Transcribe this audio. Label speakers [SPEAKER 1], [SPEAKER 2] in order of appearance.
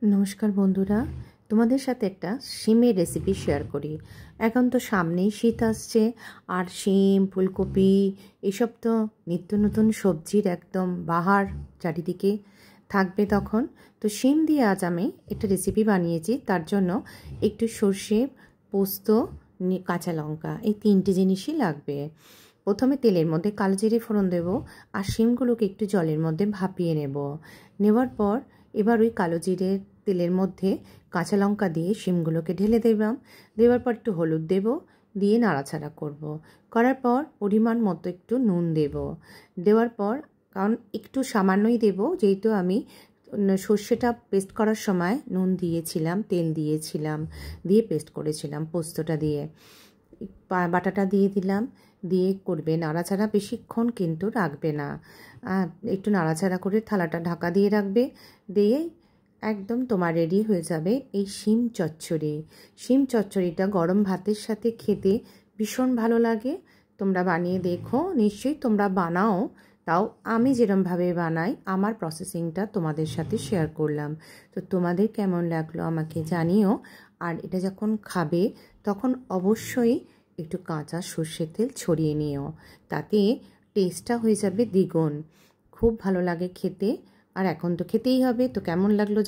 [SPEAKER 1] নমস্কার বন্ধুরা, তোমাদের সাথে একটা শিমের রেসিপি শেয়ার করি। এখন তো সামনেই শীত আসছে, আর শিম, ফুলকপি এসব তো নিত্য নতুন সবজির একদম বাহার চারিদিকে থাকবে তখন। তো শিম দিয়ে আজ আমি একটা রেসিপি বানিয়েছি। তার জন্য একটু সর্ষে, পোস্ত, কাঁচা লঙ্কা এই তিনটে জিনিসই লাগবে। প্রথমে তেলের মধ্যে কালো জিরে ফোড়ন দেব, আর শিমগুলোকে একটু জলের মধ্যে ভাপিয়ে নেওয়ার পর এবার ওই কালো জিরে তেলের মধ্যে কাঁচা লঙ্কা দিয়ে শিমগুলোকে ঢেলে দেওয়ার পর একটু হলুদ দেব, দিয়ে নাড়াচাড়া করার পর পরিমাণ মতো একটু নুন দেওয়ার পর, কারণ একটু সামান্যই দেব, যেহেতু আমি সর্ষেটা পেস্ট করার সময় নুন দিয়েছিলাম, তেল দিয়েছিলাম, দিয়ে পেস্ট করেছিলাম পোস্তটা দিয়ে। বাটাটা দিয়ে দিলাম, দিয়ে করবে নাড়াচাড়া, বেশিক্ষণ কিন্তু রাখবে না, একটু নাড়াচাড়া করে থালাটা ঢাকা দিয়ে রাখবে। দিয়ে একদম তোমার রেডি হয়ে যাবে এই শিম চচ্চড়ি। শিম চচ্চড়িটা গরম ভাতের সাথে খেতে ভীষণ ভালো লাগে। তোমরা বানিয়ে দেখো, নিশ্চয়ই তোমরা বানাও। তাও আমি যেরমভাবে বানাই, আমার প্রসেসিংটা তোমাদের সাথে শেয়ার করলাম। তো তোমাদের কেমন লাগলো আমাকে জানিও। আর এটা যখন খাবে তখন অবশ্যই একটু কাঁচা সর্ষের তেল ছড়িয়ে নিও, তাতে টেস্টটা হয়ে যাবে দ্বিগুণ। খুব ভালো লাগে খেতে, আর এখন তো খেতেই হবে। তো কেমন লাগলো